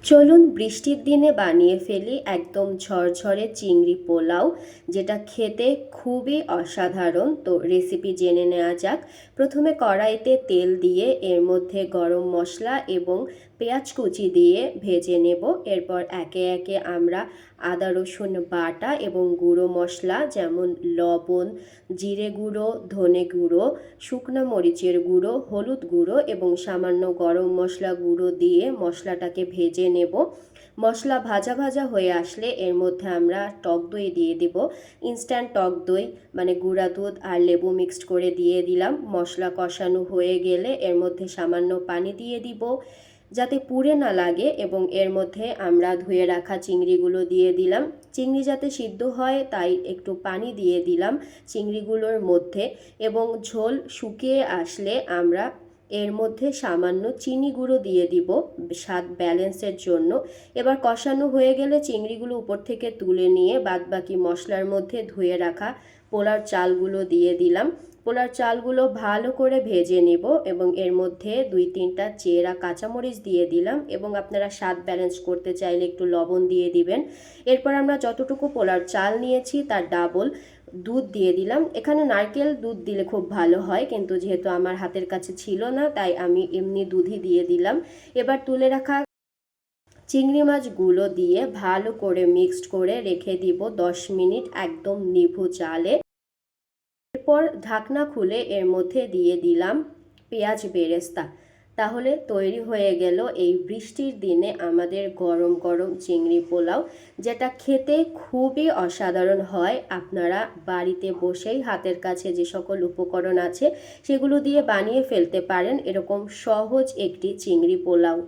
চলুন বৃষ্টির দিনে বানিয়ে ফেলি একদম ঝরঝরে চিংড়ি পোলাও, যেটা খেতে খুবই অসাধারণ। তো রেসিপি জেনে নেওয়া যাক। প্রথমে কড়াইতে তেল দিয়ে এর মধ্যে গরম মশলা এবং পেঁয়াজ কুচি দিয়ে ভেজে নেব। এরপর একে একে আমরা আদা রসুন বাটা এবং গুঁড়ো মশলা যেমন লবণ, জিরে গুঁড়ো, ধনে গুঁড়ো, শুকনো মরিচের গুঁড়ো, হলুদ গুঁড়ো এবং সামান্য গরম মশলা গুঁড়ো দিয়ে মশলাটাকে ভেজে নেব। মশলা ভাজা ভাজা হয়ে আসলে এর মধ্যে আমরা টক দই দিয়ে দিব। ইনস্ট্যান্ট টক দই মানে গুঁড়া দুধ আর লেবু মিক্সড করে দিয়ে দিলাম। মশলা কষানো হয়ে গেলে এর মধ্যে সামান্য পানি দিয়ে দিব যাতে পুড়ে না লাগে, এবং এর মধ্যে আমরা ধুয়ে রাখা চিংড়িগুলো দিয়ে দিলাম। চিংড়ি যাতে সিদ্ধ হয় তাই একটু পানি দিয়ে দিলাম চিংড়িগুলোর মধ্যে, এবং ঝোল শুকিয়ে আসলে আমরা এর মধ্যে সামান্য চিনি গুঁড়ো দিয়ে দিব স্বাদ ব্যালেন্সের জন্য। এবার কষানো হয়ে গেলে চিংড়িগুলো উপর থেকে তুলে নিয়ে বাদবাকি মশলার মধ্যে ধুয়ে রাখা পোলার চালগুলো দিয়ে দিলাম। পোলার চালগুলো ভালো করে ভেজে নেব এবং এর মধ্যে 2-3টা চেরা কাঁচামরিচ দিয়ে দিলাম, এবং আপনারা স্বাদ ব্যালেন্স করতে চাইলে একটু লবণ দিয়ে দিবেন। এরপর আমরা যতটুকু পোলার চাল নিয়েছি তার ডাবল দুধ দিয়ে দিলাম। এখানে নারকেল দুধ দিলে খুব ভালো হয়, কিন্তু যেহেতু আমার হাতের কাছে ছিল না তাই আমি এমনি দুধই দিয়ে দিলাম। এবার তুলে রাখা চিংড়ি মাছগুলো দিয়ে ভালো করে মিক্সড করে রেখে দিব 10 মিনিট একদম নিভু জালে। এরপর ঢাকনা খুলে এর মধ্যে দিয়ে দিলাম পেঁয়াজ বেরেস্তা। তাহলে তৈরি হয়ে গেল এই বৃষ্টির দিনে আমাদের গরম গরম চিংড়ি পোলাও, যেটা খেতে খুবই অসাধারণ হয়। আপনারা বাড়িতে বসেই হাতের কাছে যে সকল উপকরণ আছে সেগুলো দিয়ে বানিয়ে ফেলতে পারেন এরকম সহজ একটি চিংড়ি পোলাও।